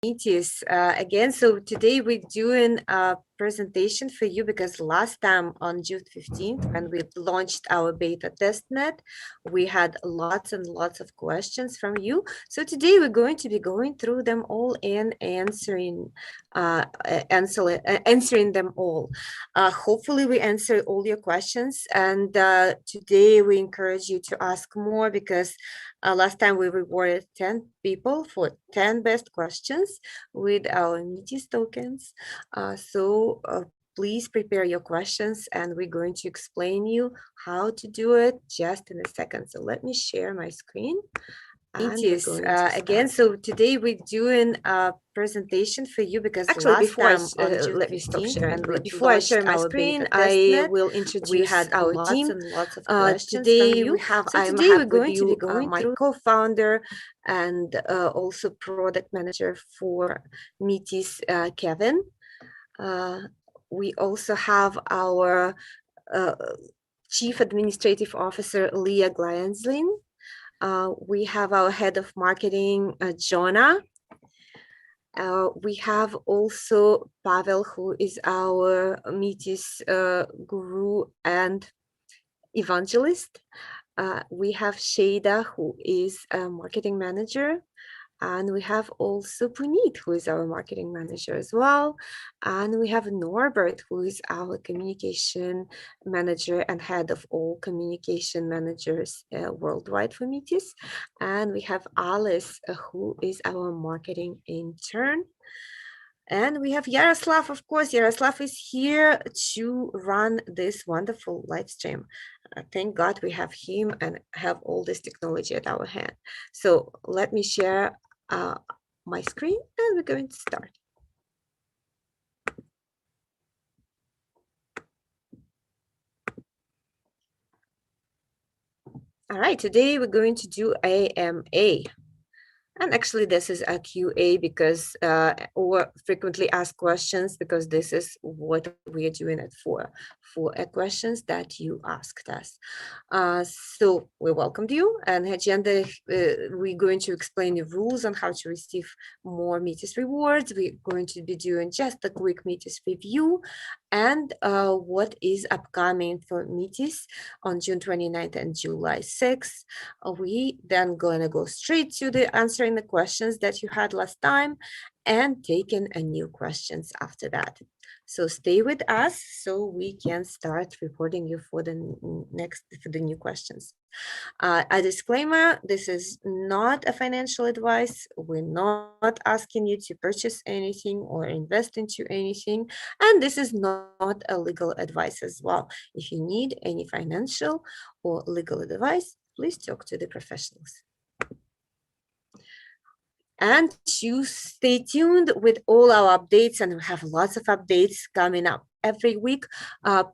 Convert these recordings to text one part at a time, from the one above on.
Metis again. So today we're doing a presentation for you because last time on June 15th, when we launched our beta testnet, we had lots and lots of questions from you. So today we're going to be going through them all and answering them all. Hopefully we answer all your questions, and today we encourage you to ask more because last time we rewarded 10 people for 10 best questions with our Metis tokens. So please prepare your questions and we're going to explain you how to do it just in a second. So let me share my screen. Metis again. So today we're doing a presentation for you because actually before let me stop sharing. Before I share my screen, I will introduce our team. lots of questions Today from you. we have today we're going to be going my co-founder and also product manager for Metis, Kevin. We also have our Chief Administrative Officer, Leah Glyanslin. We have our head of marketing, Jonah. We have also Pavel, who is our Metis guru and evangelist. We have Shada, who is a marketing manager. And we have also Puneet, who is our marketing manager as well. And we have Norbert, who is our communication manager and head of all communication managers worldwide for Metis. And we have Alice, who is our marketing intern. And we have Yaroslav, of course. Yaroslav is here to run this wonderful live stream. Thank God we have him and have all this technology at our hand. So let me share my screen and we're going to start. All right, today we're going to do AMA. And actually, this is a QA because, or frequently asked questions, because this is what we are doing it for questions that you asked us. So we welcomed you, and agenda, we're going to explain the rules on how to receive more Metis rewards. We're going to be doing just a quick Metis review and what is upcoming for Metis on June 29th and July 6th. We then going to go straight to the answering the questions that you had last time and taking a new questions after that. So stay with us so we can start reporting you for the new questions. A disclaimer, this is not a financial advice. We're not asking you to purchase anything or invest into anything. And this is not a legal advice as well. If you need any financial or legal advice, please talk to the professionals. And to stay tuned with all our updates, and we have lots of updates coming up every week.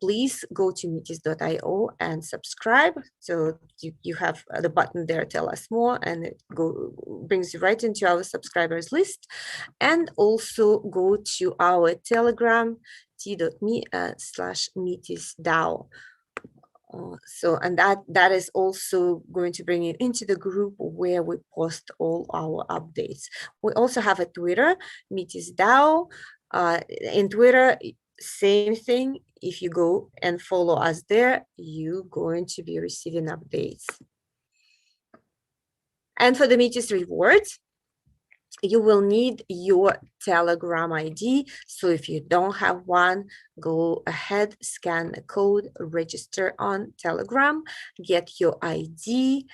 Please go to metis.io and subscribe. So you have the button there, tell us more, and it brings you right into our subscribers list. And also go to our Telegram, t.me/metisdao. So, and that is also going to bring you into the group where we post all our updates. We also have a Twitter, Metis DAO. In Twitter, same thing. If you go and follow us there, you're going to be receiving updates. And for the Metis rewards, you will need your Telegram ID. So if you don't have one, go ahead, scan the code, register on Telegram, get your ID,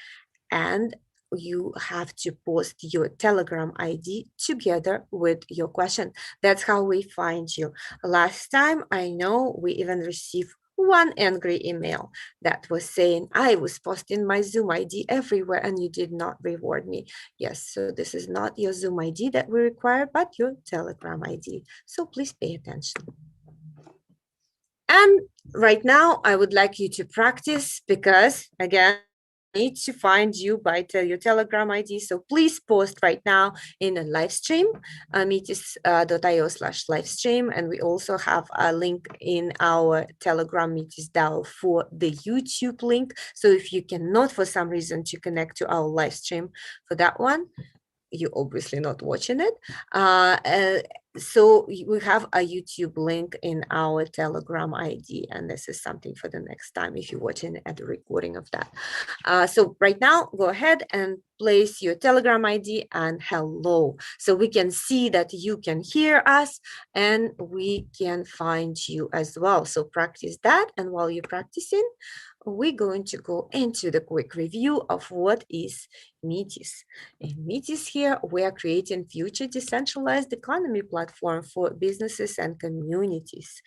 and you have to post your Telegram ID together with your question. That's how we find you. Last time, I know we even received one angry email that was saying, I was posting my Zoom ID everywhere and you did not reward me. Yes, so this is not your Zoom ID that we require, but your Telegram ID. So please pay attention. And right now, I would like you to practice because, again, need to find you by your Telegram ID. So please post right now in a live stream, metis.io/live stream. And we also have a link in our Telegram Metis DAO for the YouTube link. So if you cannot, for some reason, to connect to our live stream for that one, you're obviously not watching it. So we have a YouTube link in our Telegram ID, and this is something for the next time if you're watching at the recording of that. So right now, go ahead and place your Telegram ID and hello. So we can see that you can hear us and we can find you as well. So practice that, and while you're practicing, we're going to go into the quick review of what is Metis. In Metis here, we are creating future decentralized economy platform for businesses and communities.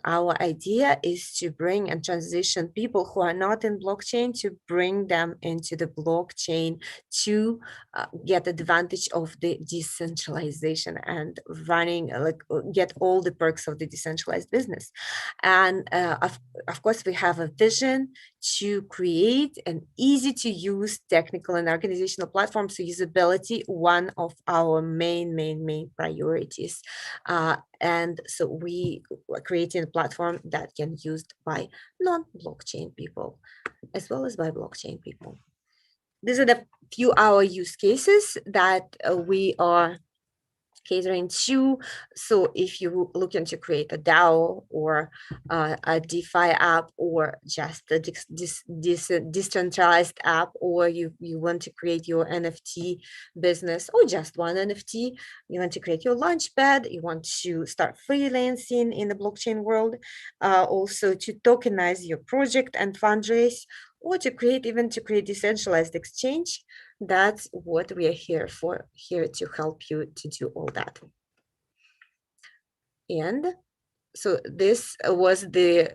Our idea is to bring and transition people who are not in blockchain to bring them into the blockchain to get advantage of the decentralization and running, get all the perks of the decentralized business. And of course, we have a vision to create an easy to use technical and organizational platform. So usability, one of our main priorities. And so we are creating a platform that can be used by non-blockchain people, as well as by blockchain people. These are the few our use cases that we are catering to. So if you're looking to create a DAO or a DeFi app, or just a decentralized app, or you want to create your NFT business, or just one NFT, you want to create your launchpad, you want to start freelancing in the blockchain world, also to tokenize your project and fundraise, or to create decentralized exchange, that's what we are here for, here to help you to do all that. And so this was the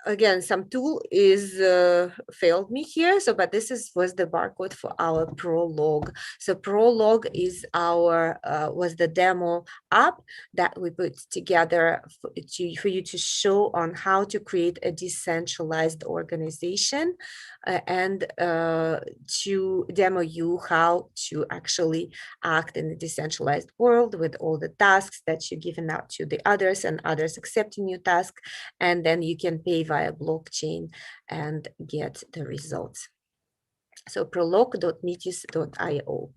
again, some tool is failed me here. So, but this was the barcode for our Prologue. So Prologue is our was the demo app that we put together for you to show on how to create a decentralized organization and to demo you how to actually act in the decentralized world with all the tasks that you're giving out to the others, and others accepting your task, and then you can pay via blockchain and get the results. So prologue.metis.io.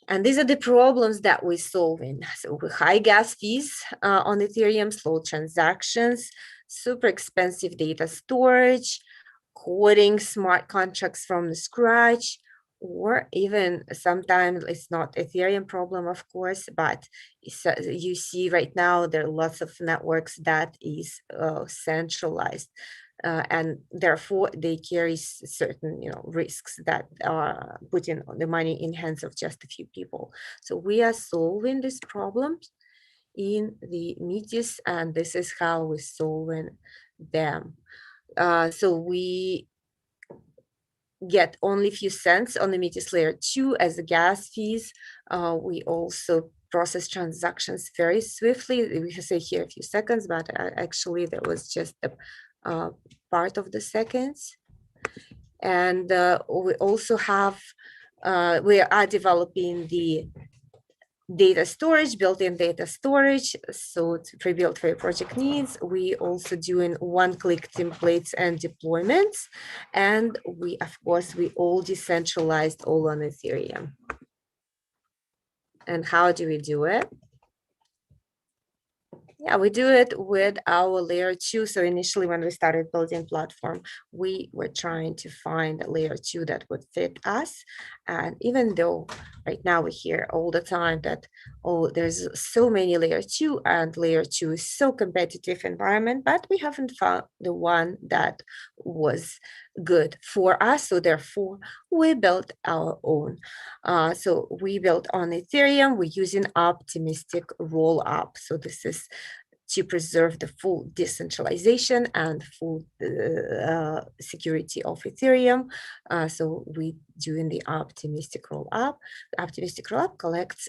And these are the problems that we're solving. So high gas fees on Ethereum, slow transactions, super expensive data storage, coding smart contracts from the scratch, or even sometimes it's not Ethereum problem, of course, but you see right now there are lots of networks that is centralized. And therefore they carry certain risks that are putting the money in hands of just a few people. So we are solving these problems in the Metis, and this is how we're solving them. So we get only a few cents on the Metis layer 2 as the gas fees. We also process transactions very swiftly. We can say here a few seconds, but actually there was just a part of the seconds. And we also have, we are developing the data storage, built-in data storage, so it's pre-built for your project needs. We also doing one-click templates and deployments, and we, of course, we all decentralized, all on Ethereum. And how do we do it? Yeah, we do it with our layer 2. So initially when we started building platform, we were trying to find a layer 2 that would fit us. And even though right now we hear all the time that, oh, there's so many layer 2 and layer 2 is so competitive environment, but we haven't found the one that was good for us. So therefore we built our own. So we built on Ethereum, we're using optimistic rollup. So this is to preserve the full decentralization and full security of Ethereum. So we doing the optimistic rollup. The optimistic rollup collects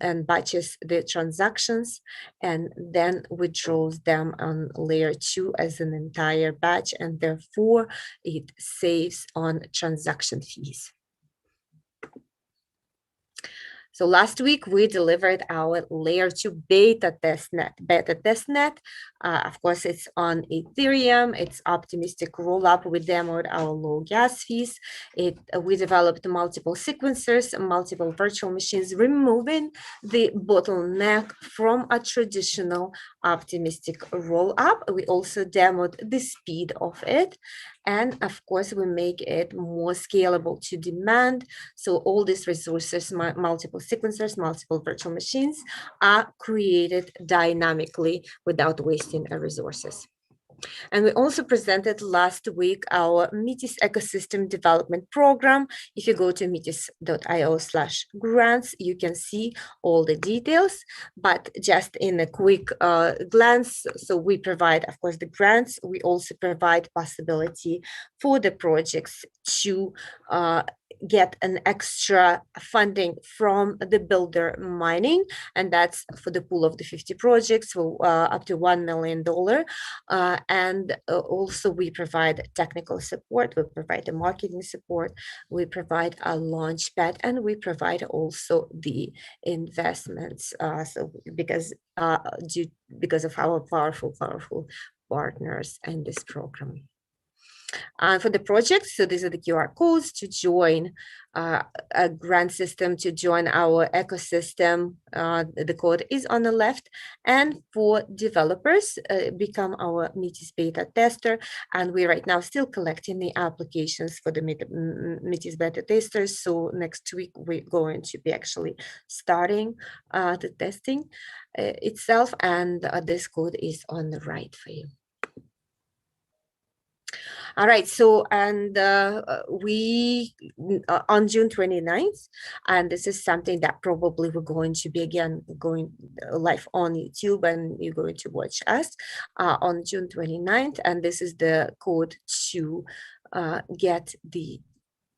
and batches the transactions and then withdraws them on layer 2 as an entire batch, and therefore it saves on transaction fees. So last week we delivered our layer 2 beta testnet. Of course, it's on Ethereum. It's optimistic rollup. We demoed our low gas fees. We developed multiple sequencers, multiple virtual machines, removing the bottleneck from a traditional optimistic rollup. We also demoed the speed of it. And of course, we make it more scalable to demand. So all these resources, multiple sequencers, multiple virtual machines, are created dynamically without wasting resources. And we also presented last week our Metis ecosystem development program. If you go to metis.io/grants, you can see all the details, but just in a quick glance, so we provide, of course, the grants. We also provide possibility for the projects to get an extra funding from the builder mining, and that's for the pool of the 50 projects for up to $1 million. And also we provide technical support, we provide the marketing support, we provide a launch pad, and we provide also the investments. So because of our powerful partners in this program. For the project, so these are the QR codes to join a grant system, to join our ecosystem. The code is on the left. And for developers, become our Metis beta tester. And we're right now still collecting the applications for the Metis beta testers. So next week, we're going to be actually starting the testing itself. And this code is on the right for you. All right, so and we on June 29th, and this is something that probably we're going to be again going live on YouTube, and you're going to watch us on June 29th, and this is the code to get the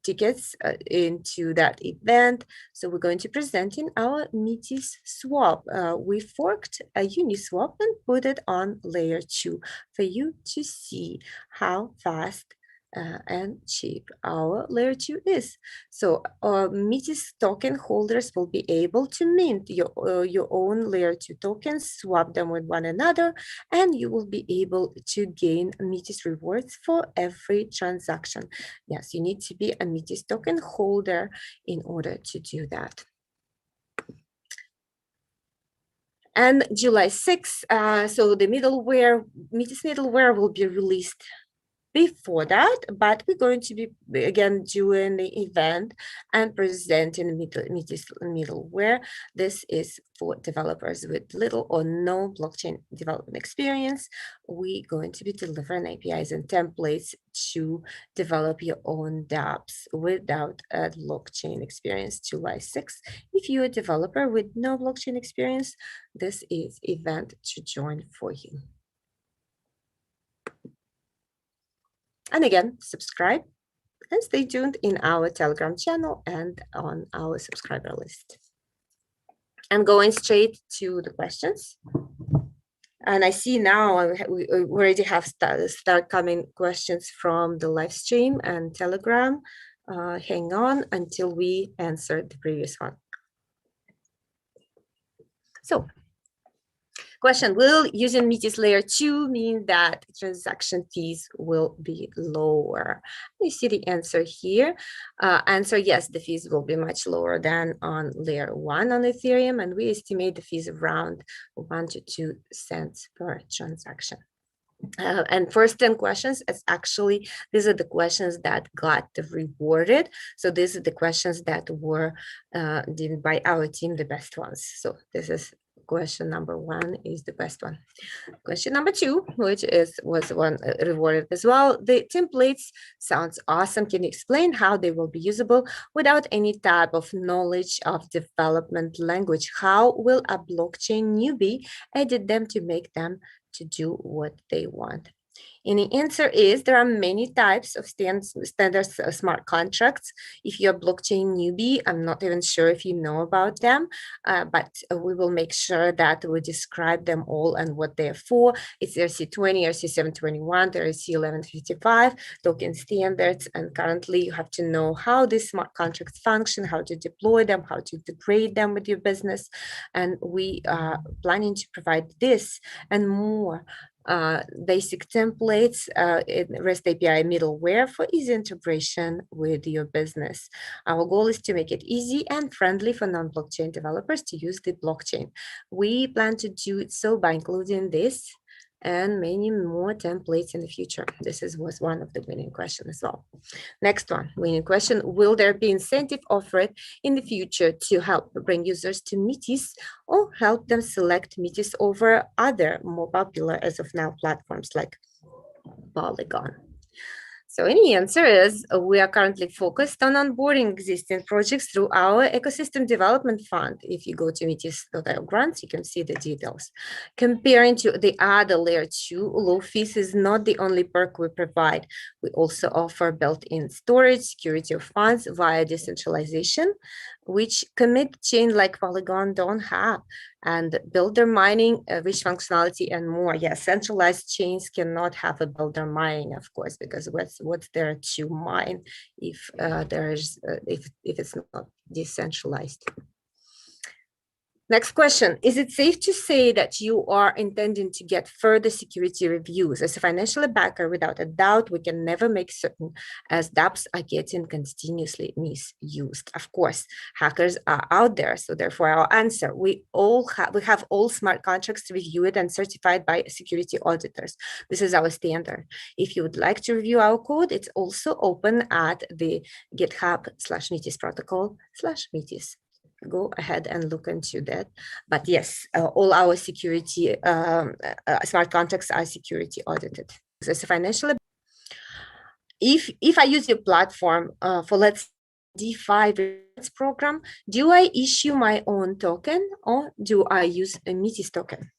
tickets into that event. So we're going to present in our Metis swap. We forked a Uniswap and put it on layer 2 for you to see how fast and cheap our layer 2 is. So Metis token holders will be able to mint your own layer 2 tokens, swap them with one another, and you will be able to gain Metis rewards for every transaction. Yes, you need to be a Metis token holder in order to do that. And July 6th, so the middleware, Metis middleware will be released before that, but we're going to be again doing the event and presenting Metis middleware. This is for developers with little or no blockchain development experience. We're going to be delivering APIs and templates to develop your own dApps without a blockchain experience. July 6th. If you're a developer with no blockchain experience, this is event to join for you. And again, subscribe and stay tuned in our Telegram channel and on our subscriber list. And going straight to the questions. And I see now we already have start coming questions from the live stream and Telegram. Hang on until we answer the previous one. So, question, will using Metis layer 2 mean that transaction fees will be lower? You see the answer here. Answer, yes, the fees will be much lower than on layer 1 on Ethereum, and we estimate the fees around 1 to 2 cents per transaction. And first 10 questions, it's actually, these are the questions that got rewarded. So these are the questions that were deemed by our team the best ones. So this is question number 1 is the best one. Question number 2, which was one rewarded as well. The templates sounds awesome. Can you explain how they will be usable without any type of knowledge of development language? How will a blockchain newbie edit them to make them to do what they want? And the answer is there are many types of standard smart contracts. If you're a blockchain newbie, I'm not even sure if you know about them, but we will make sure that we describe them all and what they're for. It's ERC20, ERC721, ERC1155, token standards, and currently you have to know how these smart contracts function, how to deploy them, how to integrate them with your business, and we are planning to provide this and more basic templates in REST API middleware for easy integration with your business. Our goal is to make it easy and friendly for non-blockchain developers to use the blockchain. We plan to do it so by including this and many more templates in the future. This was one of the winning questions as well. Next one, winning question, will there be incentive offered in the future to help bring users to Metis or help them select Metis over other more popular as of now platforms like Polygon? So any answer is we are currently focused on onboarding existing projects through our ecosystem development fund. If you go to metis.io grants, you can see the details. Comparing to the other layer 2, low fees is not the only perk we provide. We also offer built-in storage, security of funds via decentralization, which commit chain like Polygon don't have, and builder mining, rich functionality, and more. Yes, centralized chains cannot have a builder mining, of course, because what's there to mine if if it's not decentralized? Next question, is it safe to say that you are intending to get further security reviews? As a financial backer, without a doubt, we can never make certain as dApps are getting continuously misused. Of course, hackers are out there, so therefore our answer, we have all smart contracts reviewed and certified by security auditors. This is our standard. If you would like to review our code, it's also open at the GitHub/Metis protocol/Metis. Go ahead and look into that. But yes, all our security smart contracts are security audited. So as a financial, if I use your platform for let's DeFi program, do I issue my own token or do I use a Metis token?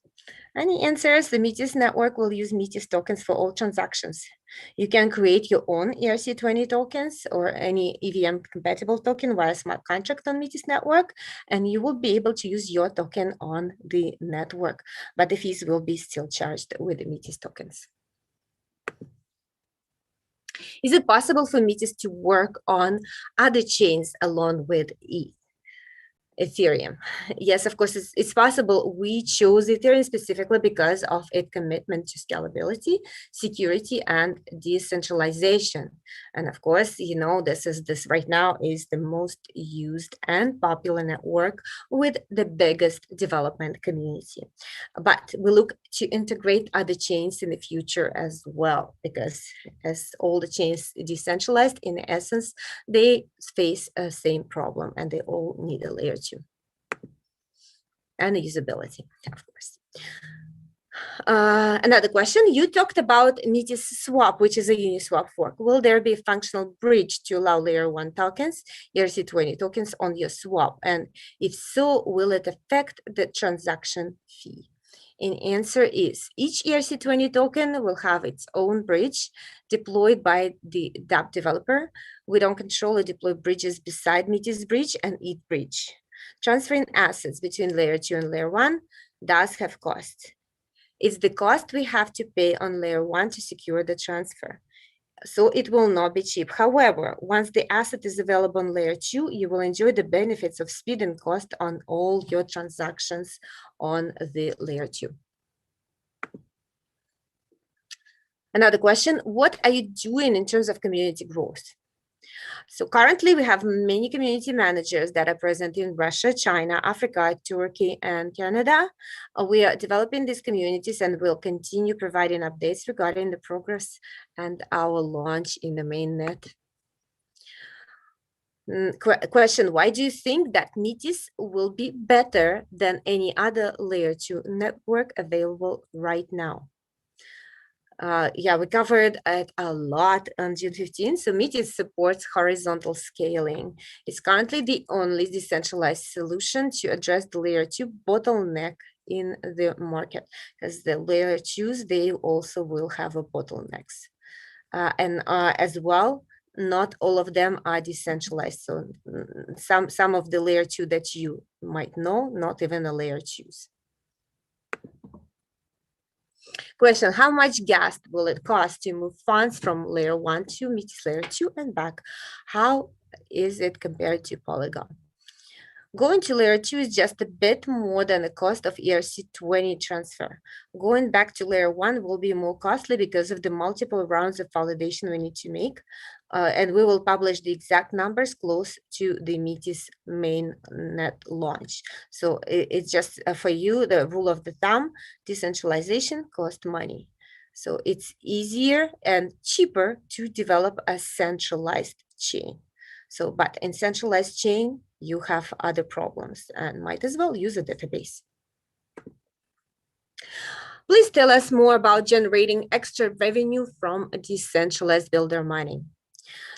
And the answer is the Metis network will use Metis tokens for all transactions. You can create your own ERC20 tokens or any EVM compatible token via smart contract on Metis network, and you will be able to use your token on the network, but the fees will be still charged with the Metis tokens. Is it possible for Metis to work on other chains along with Ethereum? Yes, of course, it's possible. We chose Ethereum specifically because of its commitment to scalability, security, and decentralization. And of course, you know, this right now is the most used and popular network with the biggest development community. But we look to integrate other chains in the future as well, because as all the chains decentralized, in essence, they face the same problem and they all need a layer 2. And the usability, of course. Another question, you talked about Metis Swap, which is a Uniswap fork. Will there be a functional bridge to allow layer 1 tokens, ERC20 tokens on your swap? And if so, will it affect the transaction fee? And answer is, each ERC20 token will have its own bridge deployed by the dApp developer. We don't control or deploy bridges beside Metis bridge and ETH bridge. Transferring assets between layer 2 and layer 1 does have cost. It's the cost we have to pay on layer 1 to secure the transfer. So it will not be cheap. However, once the asset is available on layer 2, you will enjoy the benefits of speed and cost on all your transactions on the layer 2. Another question, what are you doing in terms of community growth? So currently we have many community managers that are present in Russia, China, Africa, Turkey, and Canada. We are developing these communities and will continue providing updates regarding the progress and our launch in the mainnet. Question, why do you think that Metis will be better than any other layer 2 network available right now? Yeah, we covered it a lot on June 15th. So Metis supports horizontal scaling. It's currently the only decentralized solution to address the layer 2 bottleneck in the market, because the layer 2s, they also will have a bottlenecks. And as well, not all of them are decentralized. So some of the layer 2 that you might know, not even a layer 2s. Question, how much gas will it cost to move funds from layer 1 to Metis layer 2 and back? How is it compared to Polygon? Going to layer 2 is just a bit more than the cost of ERC20 transfer. Going back to layer 1 will be more costly because of the multiple rounds of validation we need to make. And we will publish the exact numbers close to the Metis mainnet launch. So it's just for you, the rule of the thumb, decentralization costs money. So it's easier and cheaper to develop a centralized chain. So, but in centralized chain, you have other problems and might as well use a database. Please tell us more about generating extra revenue from decentralized builder mining.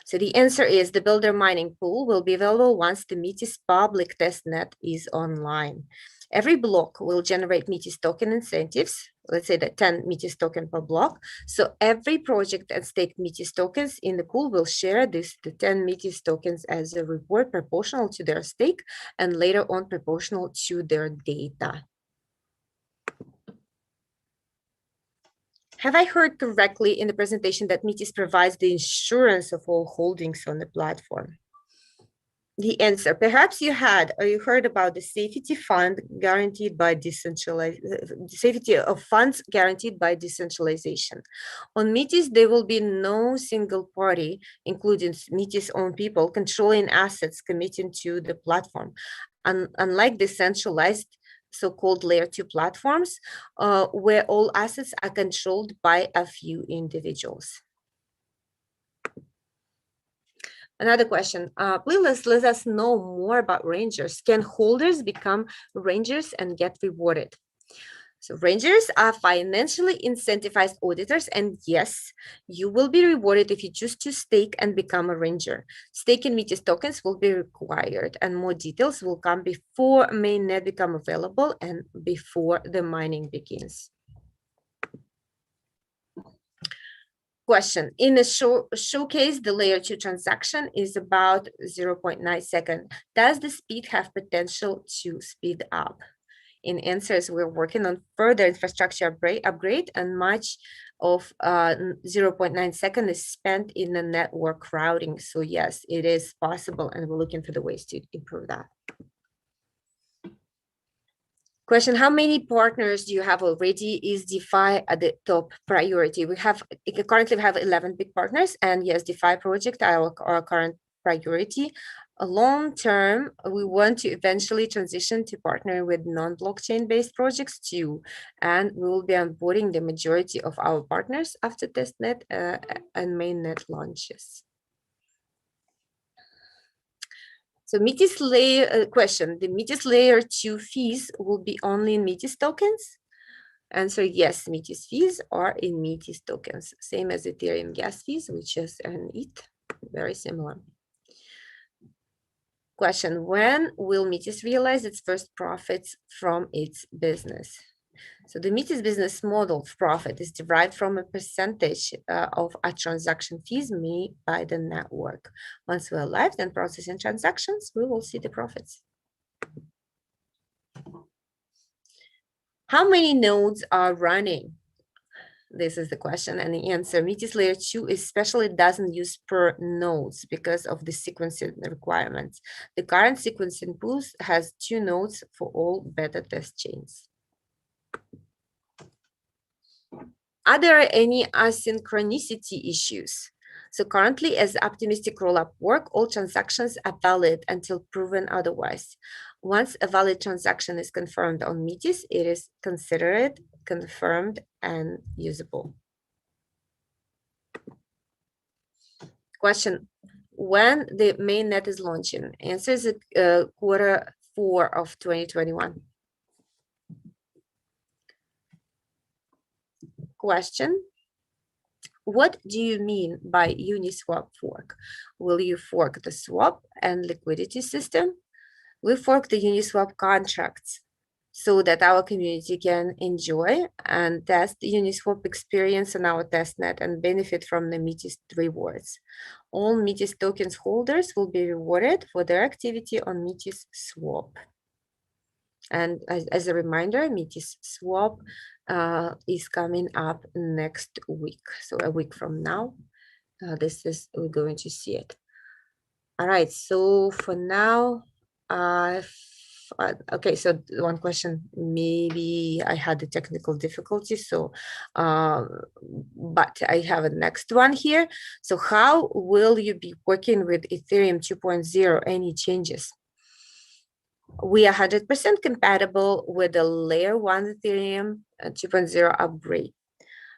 So the answer is the builder mining pool will be available once the Metis public testnet is online. Every block will generate Metis token incentives, let's say that 10 Metis token per block. So every project that staked Metis tokens in the pool will share the 10 Metis tokens as a reward proportional to their stake and later on proportional to their data. Have I heard correctly in the presentation that Metis provides the insurance of all holdings on the platform? The answer, perhaps you had or you heard about the safety fund guaranteed by safety of funds guaranteed by decentralization. On Metis, there will be no single party, including Metis' own people, controlling assets committing to the platform. Unlike decentralized so-called layer 2 platforms, where all assets are controlled by a few individuals. Another question, please let us know more about rangers. Can holders become rangers and get rewarded? So rangers are financially incentivized auditors, and yes, you will be rewarded if you choose to stake and become a ranger. Staking Metis tokens will be required, and more details will come before mainnet become available and before the mining begins. Question, in a showcase, the layer 2 transaction is about 0.9 seconds. Does the speed have potential to speed up? In answers, we're working on further infrastructure upgrade, and much of 0.9 seconds is spent in the network routing. So yes, it is possible, and we're looking for the ways to improve that. Question, how many partners do you have already? Is DeFi at the top priority? We currently have 11 big partners, and yes, DeFi project are our current priority. Long term, we want to eventually transition to partner with non-blockchain based projects too, and we will be onboarding the majority of our partners after testnet and mainnet launches. So Metis layer question, the Metis layer 2 fees will be only in Metis tokens? Answer, yes, Metis fees are in Metis tokens, same as Ethereum gas fees, which is an ETH, very similar. Question, when will Metis realize its first profits from its business? So the Metis business model profit is derived from a percentage of a transaction fees made by the network. Once we're live and processing transactions, we will see the profits. How many nodes are running? This is the question, and the answer, Metis layer 2 especially doesn't use per nodes because of the sequencing requirements. The current sequencing pool has 2 nodes for all beta test chains. Are there any asynchronicity issues? So currently, as optimistic rollup work, all transactions are valid until proven otherwise. Once a valid transaction is confirmed on Metis, it is considered confirmed and usable. Question, when the mainnet is launching? Answer is Q4 of 2021. Question, What do you mean by Uniswap fork? Will you fork the swap and liquidity system? We fork the Uniswap contracts so that our community can enjoy and test the Uniswap experience on our testnet and benefit from the Metis rewards. All Metis tokens holders will be rewarded for their activity on Metis Swap. And as a reminder, Metis Swap is coming up next week. So a week from now, we're going to see it. All right, so for now, okay, so one question, maybe I had a technical difficulty, so, but I have a next one here. So how will you be working with Ethereum 2.0? Any changes? We are 100% compatible with the layer 1 Ethereum 2.0 upgrade.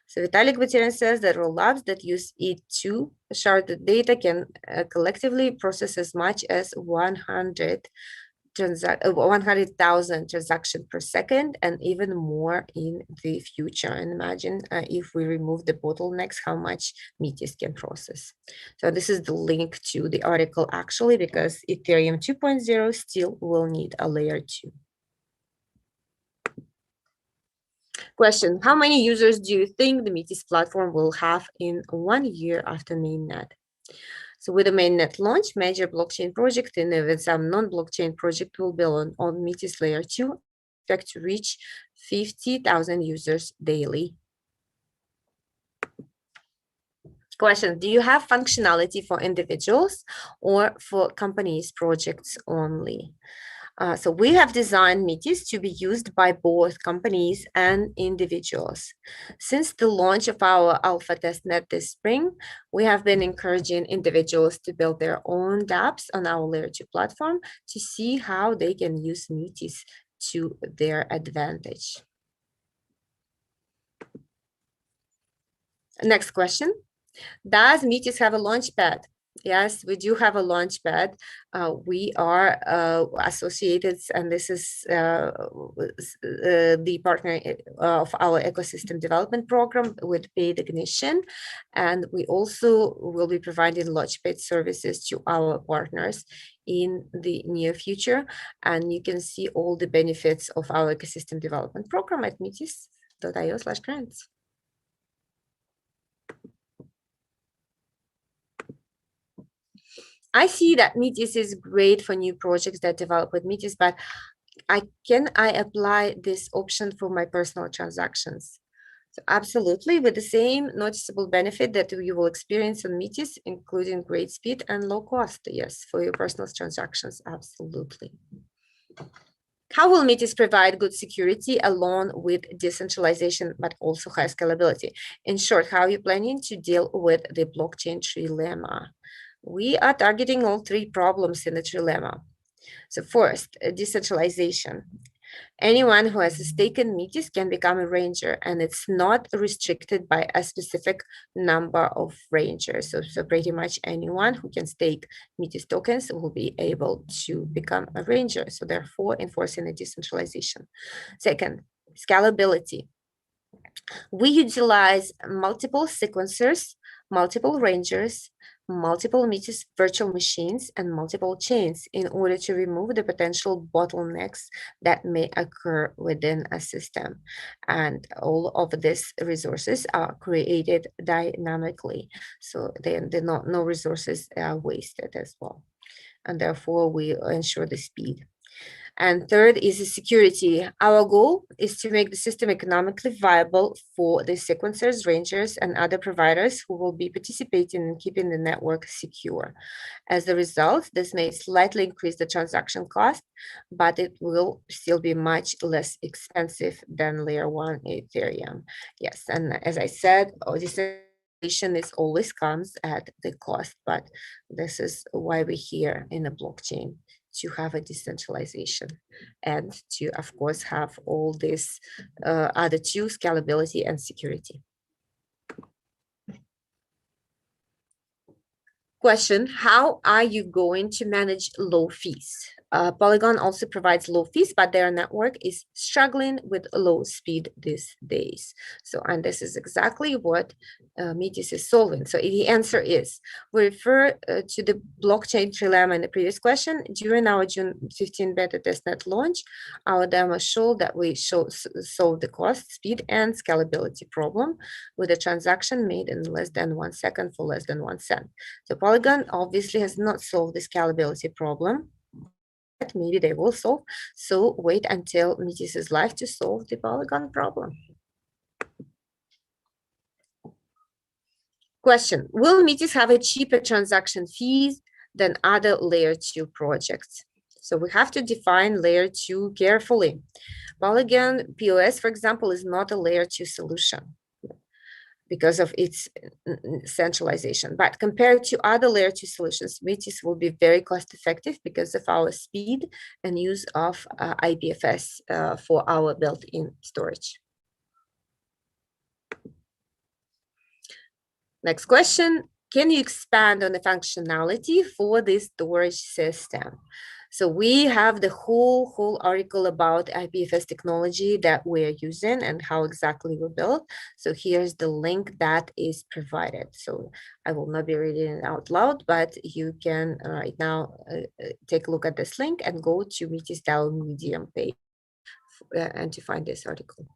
So Vitalik Buterin says that rollups that use E2 sharded data can collectively process as much as 100,000 transactions per second and even more in the future. And imagine if we remove the bottlenecks, how much Metis can process. So this is the link to the article actually, because Ethereum 2.0 still will need a layer 2. Question, how many users do you think the Metis platform will have in 1 year after mainnet? So with the mainnet launch, major blockchain project and even some non-blockchain project will be on Metis Layer 2, expect to reach 50,000 users daily. Question, do you have functionality for individuals or for companies projects only? So we have designed Metis to be used by both companies and individuals. Since the launch of our alpha testnet this spring, we have been encouraging individuals to build their own dApps on our Layer 2 platform to see how they can use Metis to their advantage. Next question. Does Metis have a launchpad? Yes, we do have a launchpad. We are associated, and this is the partner of our ecosystem development program with Paid Ignition. And we also will be providing launchpad services to our partners in the near future. And you can see all the benefits of our ecosystem development program at metis.io/grants. I see that Metis is great for new projects that develop with Metis, but can I apply this option for my personal transactions? So absolutely, with the same noticeable benefit that you will experience on Metis, including great speed and low cost. Yes, for your personal transactions, absolutely. How will Metis provide good security along with decentralization, but also high scalability? In short, how are you planning to deal with the blockchain trilemma? We are targeting all three problems in the trilemma. So first, decentralization. Anyone who has a stake in Metis can become a ranger, and it's not restricted by a specific number of rangers. So pretty much anyone who can stake Metis tokens will be able to become a ranger. So therefore, enforcing the decentralization. Second, scalability. We utilize multiple sequencers, multiple rangers, multiple Metis virtual machines, and multiple chains in order to remove the potential bottlenecks that may occur within a system. And all of these resources are created dynamically, so no resources are wasted as well. And therefore, we ensure the speed. And third is the security. Our goal is to make the system economically viable for the sequencers, rangers, and other providers who will be participating in keeping the network secure. As a result, this may slightly increase the transaction cost, but it will still be much less expensive than Layer 1 Ethereum. Yes, and as I said, decentralization always comes at the cost, but this is why we're here in a blockchain, to have a decentralization and to, of course, have all this other two, scalability and security. Question, how are you going to manage low fees? Polygon also provides low fees, but their network is struggling with low speed these days. So, and this is exactly what Metis is solving. So the answer is, we refer to the blockchain trilemma in the previous question. During our June 15 beta testnet launch, our demo showed that we solved the cost, speed, and scalability problem with a transaction made in less than 1 second for less than 1 cent. So Polygon obviously has not solved the scalability problem. Maybe they will solve. So wait until Metis is live to solve the Polygon problem. Question: will Metis have a cheaper transaction fees than other layer 2 projects? So we have to define layer 2 carefully. Polygon POS, for example, is not a layer 2 solution because of its centralization. But compared to other layer 2 solutions, Metis will be very cost effective because of our speed and use of IPFS for our built-in storage. Next question, can you expand on the functionality for this storage system? So we have the whole article about IPFS technology that we're using and how exactly we built. So here's the link that is provided. So I will not be reading it out loud, but you can right now take a look at this link and go to Metis DAO Medium page and to find this article.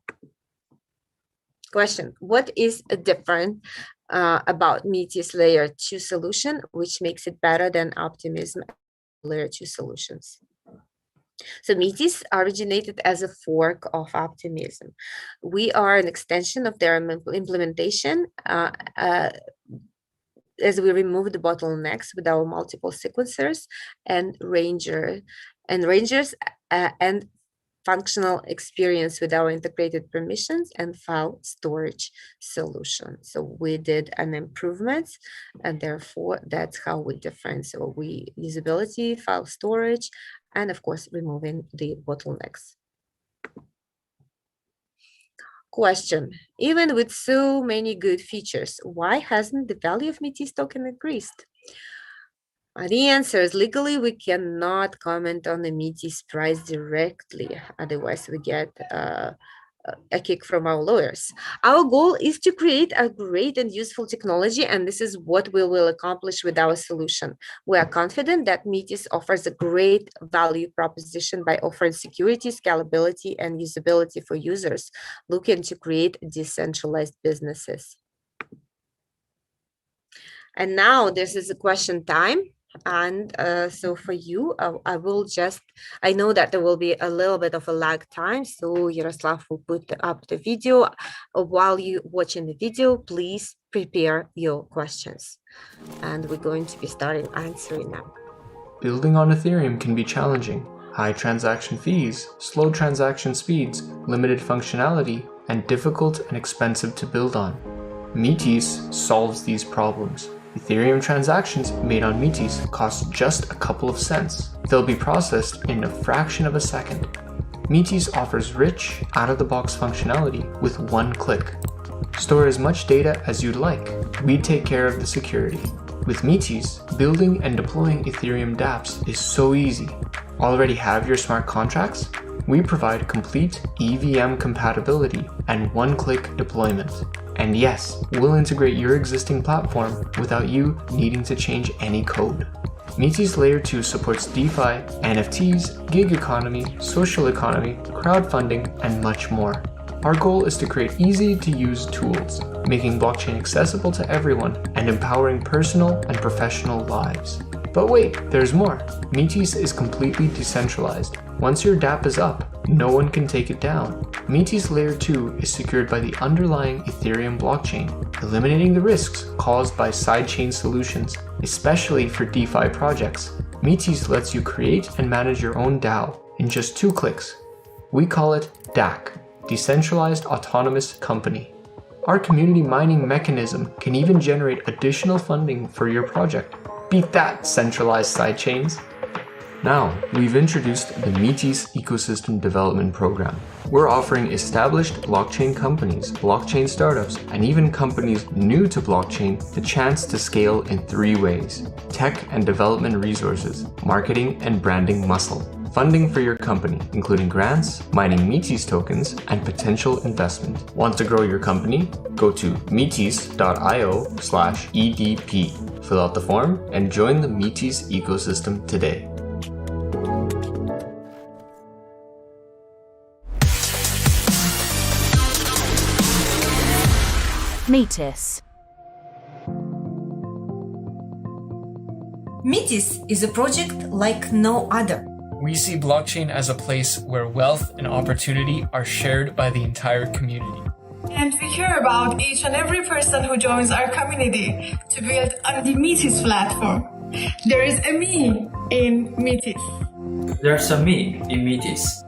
Question, what is different about Metis Layer 2 solution, which makes it better than Optimism Layer 2 solutions? So Metis originated as a fork of Optimism. We are an extension of their implementation as we remove the bottlenecks with our multiple sequencers and rangers and functional experience with our integrated permissions and file storage solution. So we did an improvement, and therefore that's how we different. So we usability, file storage, and of course removing the bottlenecks. Question, even with so many good features, why hasn't the value of Metis token increased? The answer is, legally we cannot comment on the Metis price directly, otherwise we get a kick from our lawyers. Our goal is to create a great and useful technology, and this is what we will accomplish with our solution. We are confident that Metis offers a great value proposition by offering security, scalability, and usability for users looking to create decentralized businesses. And now this is a question time. And so for you, I know that there will be a little bit of a lag time, so Yaroslav will put up the video. While you watching the video, please prepare your questions. And we're going to be starting answering them. Building on Ethereum can be challenging. High transaction fees, slow transaction speeds, limited functionality, and difficult and expensive to build on. Metis solves these problems. Ethereum transactions made on Metis cost just a couple of cents. They'll be processed in a fraction of a second. Metis offers rich, out-of-the-box functionality with one click. Store as much data as you'd like. We take care of the security. With Metis, building and deploying Ethereum dApps is so easy. Already have your smart contracts? We provide complete EVM compatibility and one-click deployment. And yes, we'll integrate your existing platform without you needing to change any code. Metis Layer 2 supports DeFi, NFTs, gig economy, social economy, crowdfunding, and much more. Our goal is to create easy-to-use tools, making blockchain accessible to everyone and empowering personal and professional lives. But wait, there's more. Metis is completely decentralized. Once your dApp is up, no one can take it down. Metis Layer 2 is secured by the underlying Ethereum blockchain, eliminating the risks caused by sidechain solutions, especially for DeFi projects. Metis lets you create and manage your own DAO in just 2 clicks. We call it DAC, Decentralized Autonomous Company. Our community mining mechanism can even generate additional funding for your project. Beat that, centralized sidechains. Now, we've introduced the Metis Ecosystem Development Program. We're offering established blockchain companies, blockchain startups, and even companies new to blockchain the chance to scale in 3 ways: tech and development resources, marketing and branding muscle, funding for your company, including grants, mining Metis tokens, and potential investment. Want to grow your company? Go to metis.io/EDP. Fill out the form and join the Metis ecosystem today. Metis. Metis is a project like no other. We see blockchain as a place where wealth and opportunity are shared by the entire community. And we care about each and every person who joins our community to build on the Metis platform. There is a me in Metis. There's a me in Metis.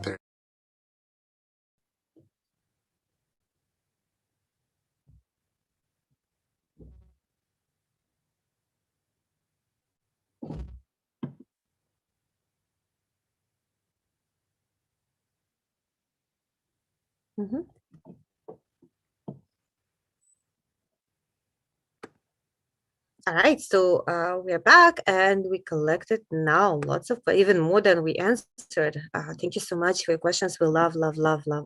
Mm-hmm. All right, so we're back and we collected now lots of, even more than we answered. Thank you so much for your questions. We love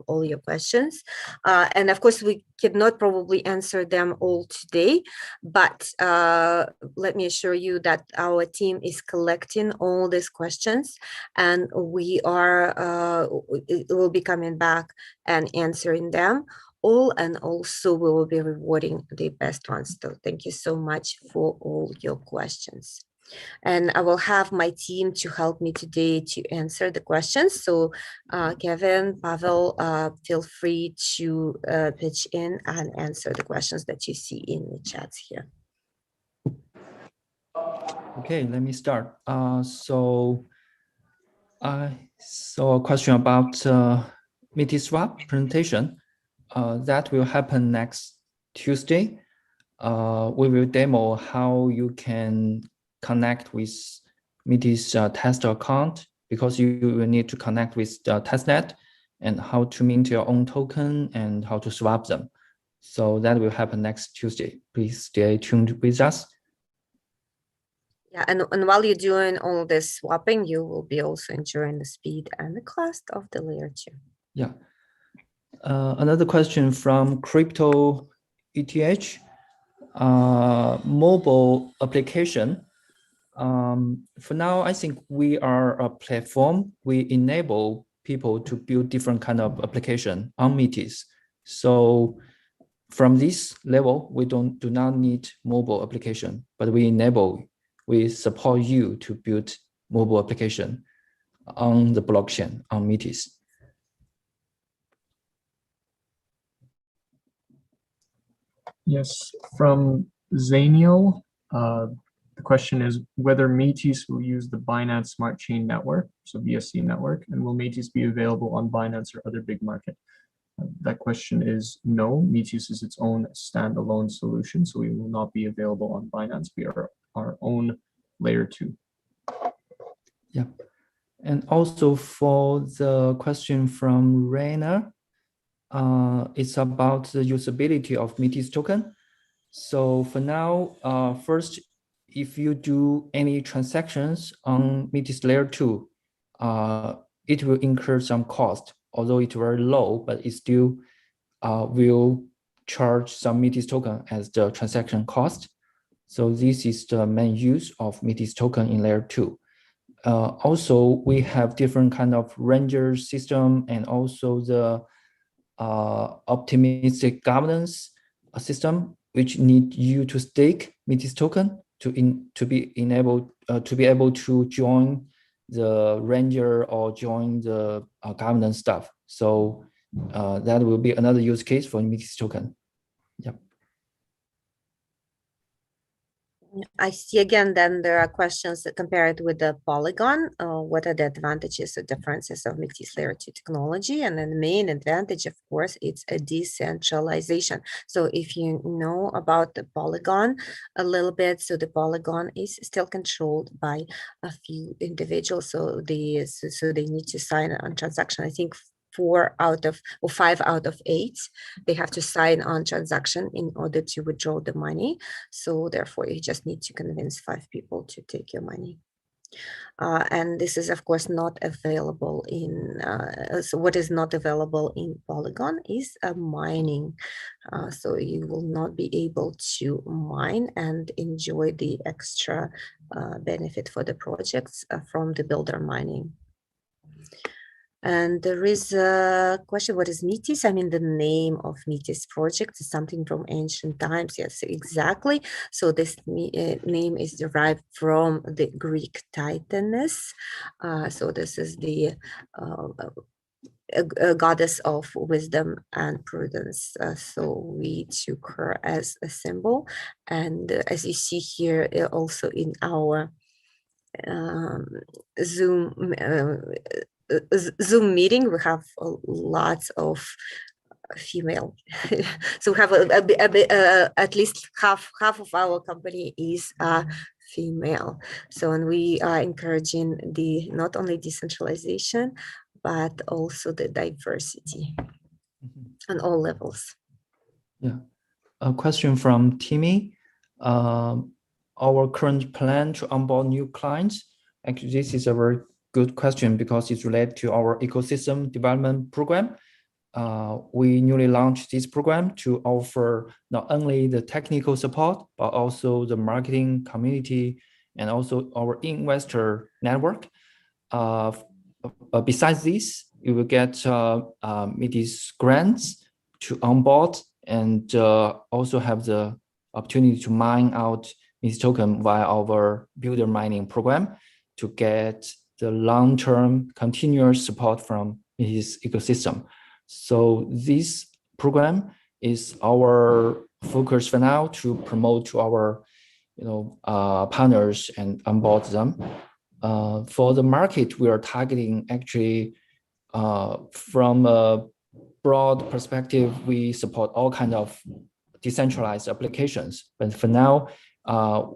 all your questions. And of course, we cannot probably answer them all today, but let me assure you that our team is collecting all these questions and we will be coming back and answering them all, and also we will be rewarding the best ones. So thank you so much for all your questions. And I will have my team to help me today to answer the questions. So Kevin, Pavel, feel free to pitch in and answer the questions that you see in the chats here. Okay, let me start. So I saw a question about Metis swap presentation. That will happen next Tuesday. We will demo how you can connect with Metis test account, because you will need to connect with the testnet, and how to mint your own token and how to swap them. So that will happen next Tuesday. Please stay tuned with us. Yeah, and while you're doing all this swapping, you will be also enjoying the speed and the cost of the layer 2. Yeah. Another question from Crypto ETH, mobile application. For now, I think we are a platform. We enable people to build different kind of application on Metis. So from this level, we do not need mobile application, but we support you to build mobile application on the blockchain on Metis. Yes, from Zaniel, the question is whether Metis will use the Binance Smart Chain Network, so BSC network, and will Metis be available on Binance or other big market? That question is no. Metis is its own standalone solution, so we will not be available on Binance. We are our own layer 2. Yeah, and also for the question from Rainer, it's about the usability of Metis token. So for now, first, if you do any transactions on Metis layer 2, it will incur some cost, although it's very low, but it still will charge some Metis token as the transaction cost. So this is the main use of Metis token in layer 2. Also, we have different kind of ranger system and also the optimistic governance system, which need you to stake Metis token to be able to join the ranger or join the governance stuff. So that will be another use case for Metis token. Yep. I see again, then there are questions that compare it with the Polygon. What are the advantages or differences of Metis Layer 2 technology? And then the main advantage, of course, it's a decentralization. So if you know about the Polygon a little bit, so the Polygon is still controlled by a few individuals. So they need to sign on transaction. I think 5 out of 8, they have to sign on transaction in order to withdraw the money. So therefore, you just need to convince 5 people to take your money. And this is, of course, not available in, so what is not available in Polygon is mining. So you will not be able to mine and enjoy the extra benefit for the projects from the builder mining. And there is a question, what is Metis? I mean, the name of Metis project is something from ancient times. Yes, exactly. So this name is derived from the Greek Titaness. So this is the a goddess of wisdom and prudence. So we took her as a symbol. And as you see here, also in our Zoom Zoom meeting, we have lots of female. So we have at least half of our company is female. So, and we are encouraging the not only decentralization, but also the diversity on all levels. Yeah. A question from Timmy. Our current plan to onboard new clients. Actually, this is a very good question because it's related to our ecosystem development program. We newly launched this program to offer not only the technical support, but also the marketing community and also our investor network. Besides this, you will get Metis grants to onboard and also have the opportunity to mine out Metis token via our builder mining program to get the long-term continuous support from Metis ecosystem. So this program is our focus for now to promote to our partners and onboard them. For the market, we are targeting actually from a broad perspective, we support all kinds of decentralized applications. But for now,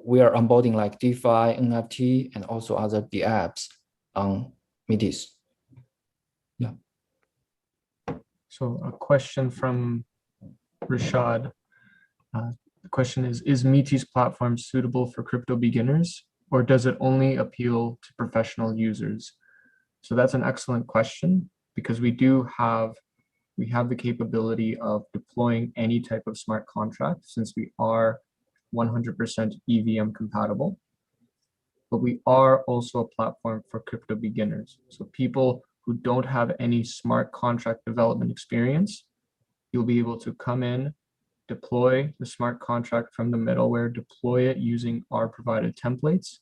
we are onboarding like DeFi, NFT, and also other apps on Metis. Yeah. So a question from Rashad. The question is Metis platform suitable for crypto beginners, or does it only appeal to professional users? So that's an excellent question, because we have the capability of deploying any type of smart contract, since we are 100% EVM compatible. But we are also a platform for crypto beginners. So people who don't have any smart contract development experience, you'll be able to come in, deploy the smart contract from the middleware, deploy it using our provided templates,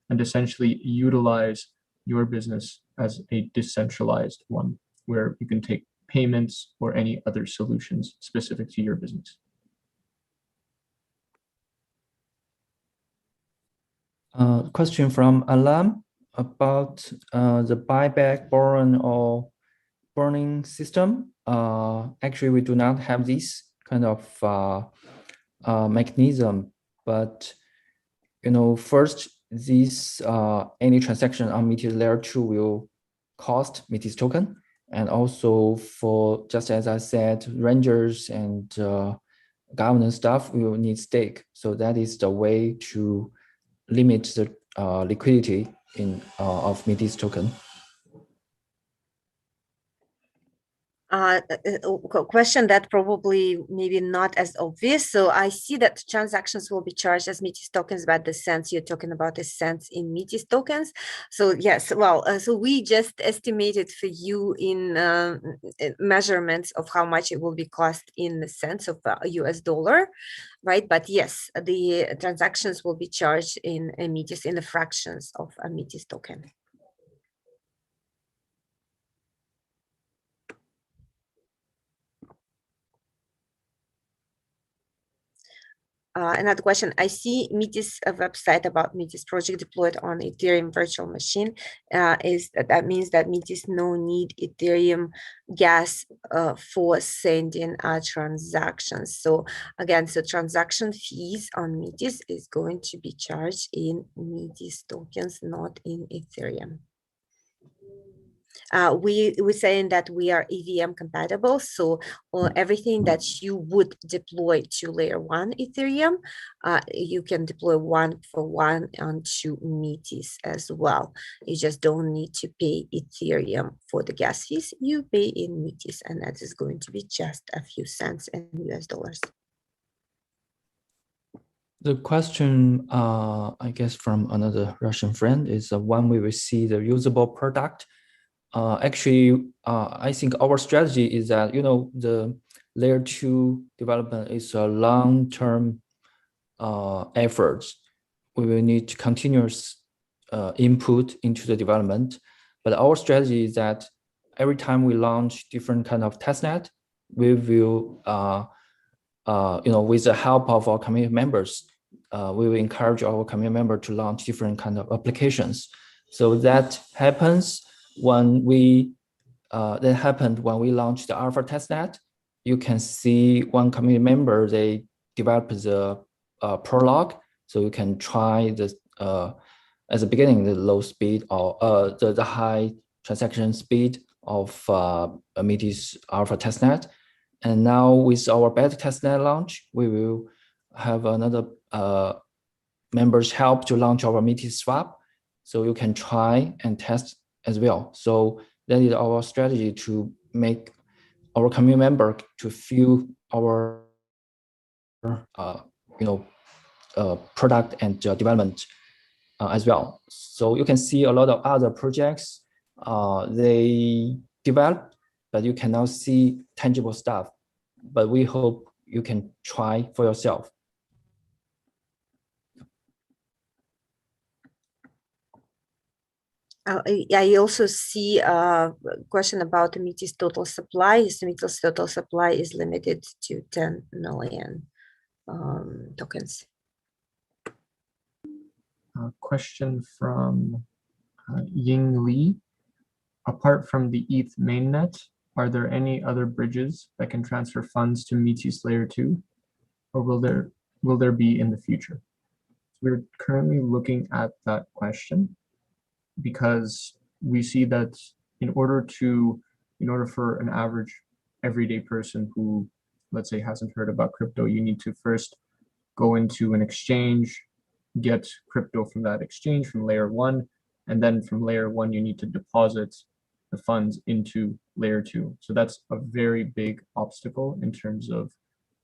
and essentially utilize your business as a decentralized one, where you can take payments or any other solutions specific to your business. Question from Alam about the buyback, borrow, or burning system. Actually, we do not have this kind of mechanism, but first, this any transaction on Metis Layer 2 will cost Metis token, and also for, just as I said, rangers and governance staff will need stake. So that is the way to limit the liquidity of Metis token. Question that probably maybe not as obvious. So I see that transactions will be charged as Metis tokens, but the cents you're talking about is cents in Metis tokens. So yes, well, so we just estimated for you in measurements of how much it will be cost in the cents of US dollar, right? But yes, the transactions will be charged in Metis, in the fractions of a Metis token. Another question. I see Metis website about Metis project deployed on Ethereum virtual machine. That means that Metis no need Ethereum gas for sending transactions. So again, so transaction fees on Metis is going to be charged in Metis tokens, not in Ethereum. We're saying that we are EVM compatible, so everything that you would deploy to layer 1 Ethereum, you can deploy one for one onto Metis as well. You just don't need to pay Ethereum for the gas fees. You pay in Metis, and that is going to be just a few cents in US dollars. The question, I guess, from another Russian friend is when we will see the usable product. Actually, I think our strategy is that, the layer 2 development is a long-term effort. We will need continuous input into the development. But our strategy is that every time we launch different kind of testnet, we will, with the help of our community members, we will encourage our community member to launch different kind of applications. So that happens when we launched the alpha testnet. You can see one community member, they developed the prologue, so you can try this at the beginning the low speed or the high transaction speed of Metis alpha testnet. And now with our beta testnet launch, we will have another members help to launch our Metis swap, so you can try and test as well. So that is our strategy to make our community member to feel our product and development as well. So you can see a lot of other projects they develop, but you cannot see tangible stuff. But we hope you can try for yourself. I also see a question about the Metis total supply. The Metis total supply is limited to 10 million tokens. A question from Ying Li. Apart from the ETH mainnet, are there any other bridges that can transfer funds to Metis Layer 2, or will there be in the future? We're currently looking at that question, because we see that in order for an average everyday person who, let's say, hasn't heard about crypto, you need to first go into an exchange, get crypto from that exchange from layer 1, and then from layer 1 you need to deposit the funds into layer 2. So that's a very big obstacle in terms of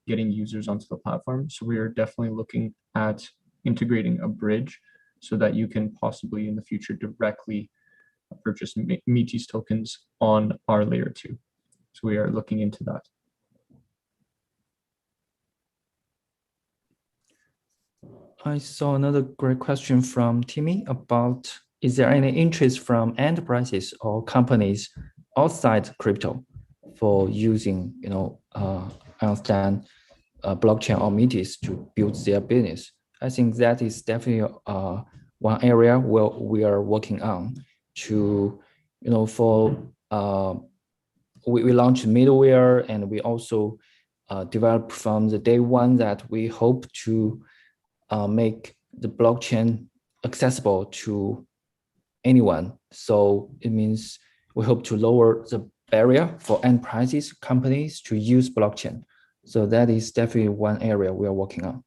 getting users onto the platform. So we are definitely looking at integrating a bridge so that you can possibly in the future directly purchase Metis tokens on our layer 2. So we are looking into that. I saw another great question from Timmy about, is there any interest from enterprises or companies outside crypto for using, understand blockchain or Metis to build their business? I think that is definitely one area where we are working on to, we launched middleware, and we also developed from the day one that we hope to make the blockchain accessible to anyone. So it means we hope to lower the barrier for enterprises, companies to use blockchain. So that is definitely one area we are working on.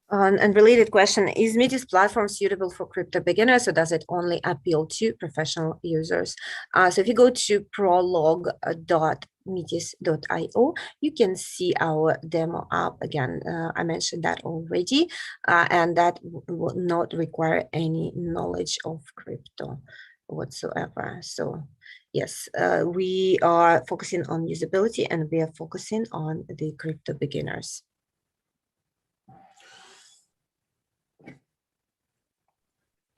And related question, is Metis platform suitable for crypto beginners, or does it only appeal to professional users? So if you go to prologue.metis.io, you can see our demo app. Again, I mentioned that already, and that will not require any knowledge of crypto whatsoever. So yes, we are focusing on usability, and we are focusing on the crypto beginners.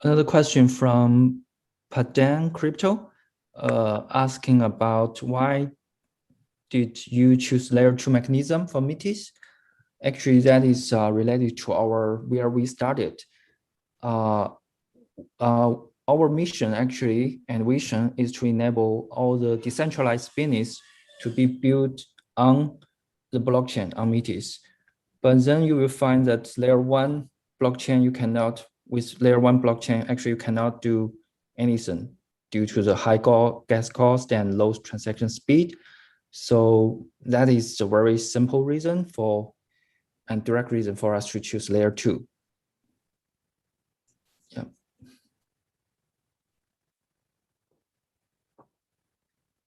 Another question from Padan Crypto, asking about why did you choose layer 2 mechanism for Metis? Actually, that is related to where we started. Our mission actually and vision is to enable all the decentralized business to be built on the blockchain on Metis. But then you will find that layer one blockchain, with layer one blockchain, actually you cannot do anything due to the high gas cost and low transaction speed. So that is a very simple reason and direct reason for us to choose layer two. Yeah.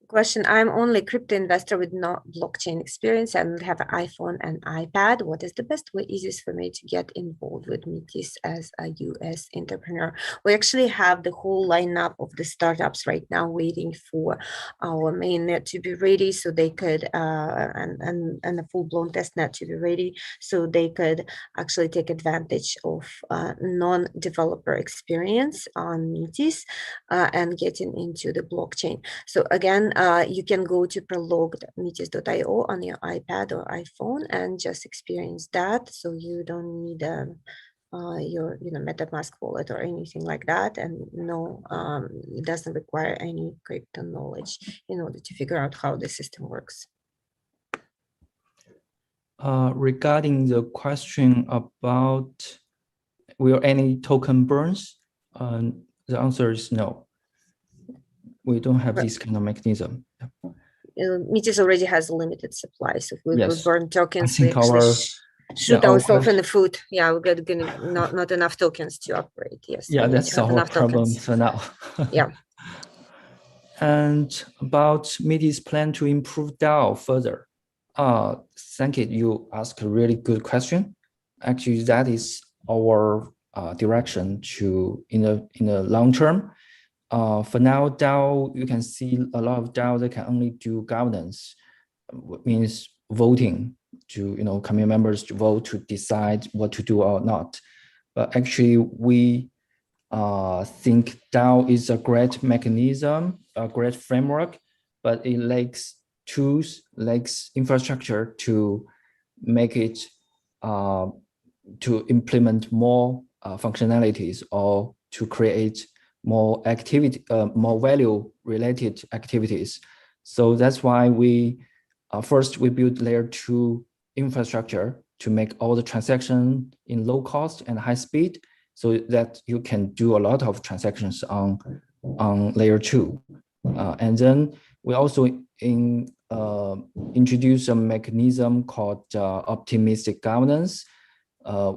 Question, I'm only a crypto investor with no blockchain experience and have an iPhone and iPad. What is the best way, easiest for me to get involved with Metis as a US entrepreneur? We actually have the whole lineup of the startups right now waiting for our mainnet to be ready so they could, and a full-blown testnet to be ready so they could actually take advantage of non-developer experience on Metis and getting into the blockchain. So again, you can go to prologued.metis.io on your iPad or iPhone and just experience that. So you don't need your MetaMask wallet or anything like that, and no, it doesn't require any crypto knowledge in order to figure out how the system works. Regarding the question about will any token burns, the answer is no. We don't have this kind of mechanism. Metis already has a limited supply, so if we burn tokens, we actually shoot ourselves in the foot. Yeah, we're getting not enough tokens to operate. Yes. Yeah, that's our problem for now. Yeah. And about Metis' plan to improve DAO further. Thank you. You asked a really good question. Actually, that is our direction in the long term. For now, DAO, you can see a lot of DAO that can only do governance, means voting to, community members to vote to decide what to do or not. But actually, we think DAO is a great mechanism, a great framework, but it lacks tools, lacks infrastructure to make it, to implement more functionalities or to create more more value-related activities. So that's why we first we build layer 2 infrastructure to make all the transactions in low cost and high speed, so that you can do a lot of transactions on layer 2. And then we also introduce a mechanism called optimistic governance,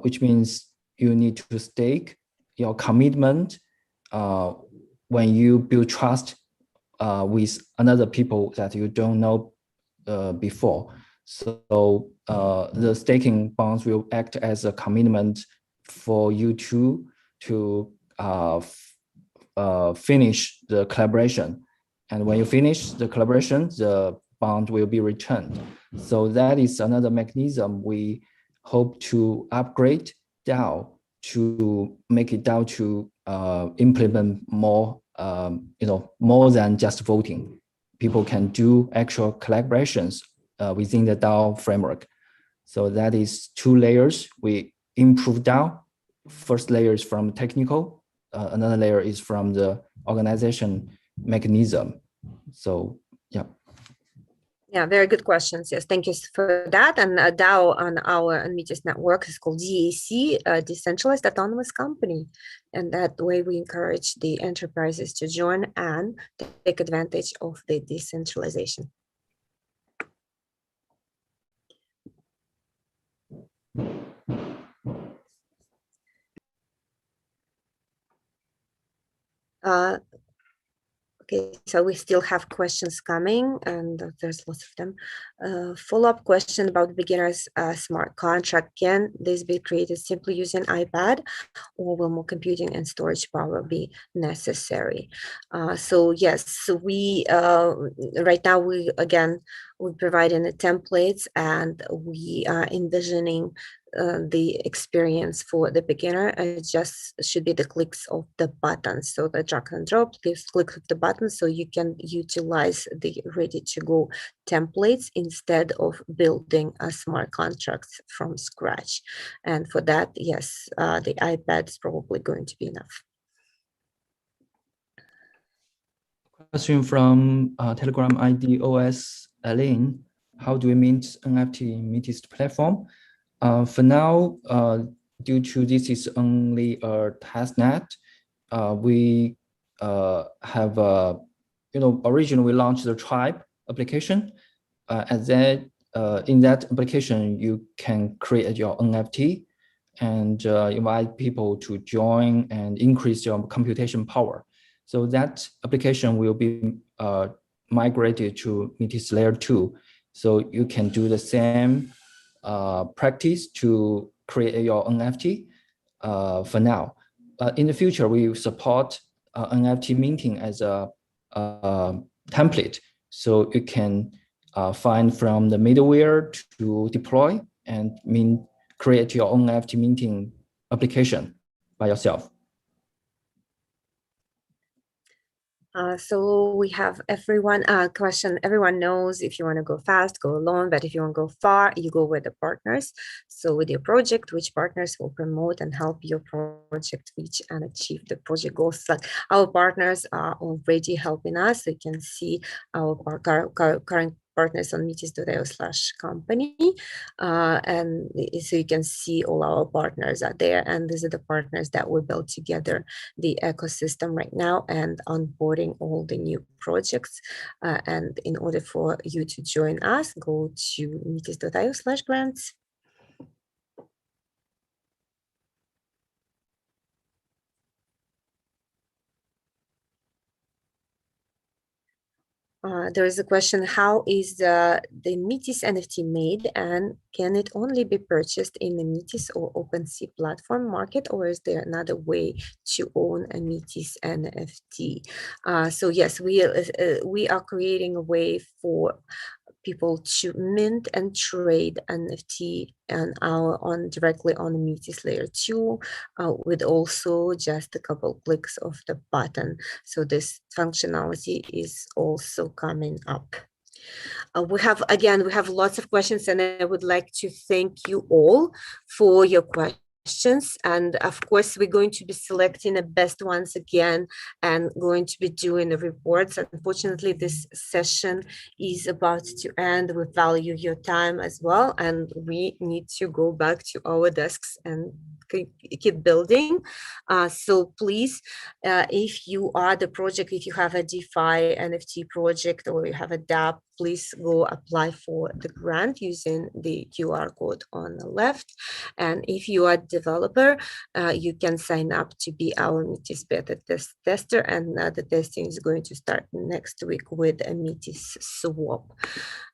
which means you need to stake your commitment when you build trust with another people that you don't know before. So the staking bonds will act as a commitment for you to finish the collaboration. And when you finish the collaboration, the bond will be returned. So that is another mechanism we hope to upgrade DAO to make it DAO to implement more, more than just voting. People can do actual collaborations within the DAO framework. So that is 2 layers. We improve DAO. First layer is from technical. Another layer is from the organization mechanism. So, yeah. Yeah, very good questions. Yes, thank you for that. And DAO on our Metis network is called DAC, Decentralized Autonomous Company. And that way we encourage the enterprises to join and take advantage of the decentralization. Okay, so we still have questions coming, and there's lots of them. Follow-up question about beginners smart contract. Can this be created simply using iPad, or will more computing and storage power be necessary? So yes, so we right now we're providing the templates, and we are envisioning the experience for the beginner. It just should be the clicks of the buttons. So the drag and drop, click of the button, so you can utilize the ready-to-go templates instead of building a smart contracts from scratch. And for that, yes, the iPad is probably going to be enough. Question from Telegram ID OS Aline. How do we mint NFT in Metis platform? For now, due to this is only a testnet, we have originally we launched the Tribe application. In that application, you can create your NFT and invite people to join and increase your computation power. So that application will be migrated to Metis Layer 2. So you can do the same practice to create your NFT for now. In the future, we will support NFT minting as a template. So you can find from the middleware to deploy and create your own NFT minting application by yourself. So we have everyone question. Everyone knows if you want to go fast, go alone, but if you want to go far, you go with the partners. So with your project, which partners will promote and help your project reach and achieve the project goals? Like our partners are already helping us. So you can see our current partners on metis.io/company, and so you can see all our partners are there, and these are the partners that we built together the ecosystem right now and onboarding all the new projects. And in order for you to join us, go to metis.io/grants. There is a question, how is the Metis NFT made, and can it only be purchased in the Metis or OpenSea platform market, or is there another way to own a Metis NFT? So yes, we are creating a way for people to mint and trade NFT and directly on Metis Layer 2 with also just a couple clicks of the button. So this functionality is also coming up. We have lots of questions, and I would like to thank you all for your questions. And of course, we're going to be selecting the best ones again and going to be doing the reports. Unfortunately, this session is about to end. We value your time as well, and we need to go back to our desks and keep building. So please, if you are the project, if you have a DeFi NFT project or you have a dApp, please go apply for the grant using the QR code on the left. And if you are a developer, you can sign up to be our Metis beta tester, and the testing is going to start next week with a Metis swap.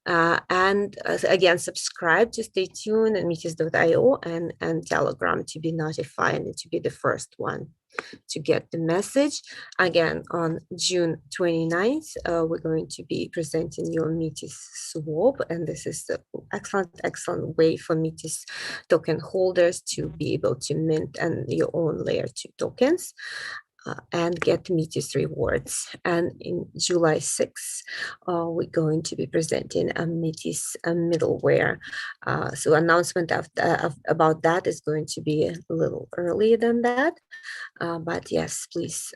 And again, subscribe to stay tuned at metis.io and Telegram to be notified and to be the first one to get the message. Again, on June 29th, we're going to be presenting your Metis swap, and this is the excellent way for Metis token holders to be able to mint and your own layer 2 tokens. And get Metis rewards. And in July 6th, we're going to be presenting a Metis middleware. So announcement about that is going to be a little earlier than that. But yes, please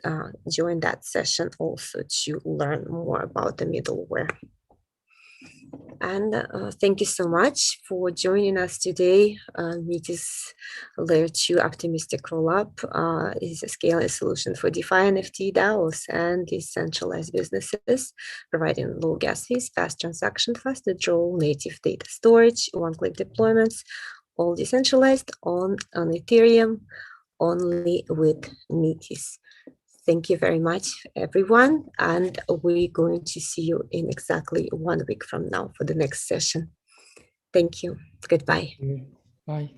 join that session also to learn more about the middleware. And thank you so much for joining us today. Metis Layer 2 Optimistic Rollup is a scaling solution for DeFi, NFT, DAOs, and decentralized businesses, providing low gas fees, fast transaction, fast withdrawal, native data storage, one-click deployments, all decentralized on Ethereum, only with Metis. Thank you very much, everyone. And we're going to see you in exactly 1 week from now for the next session. Thank you. Goodbye. Bye.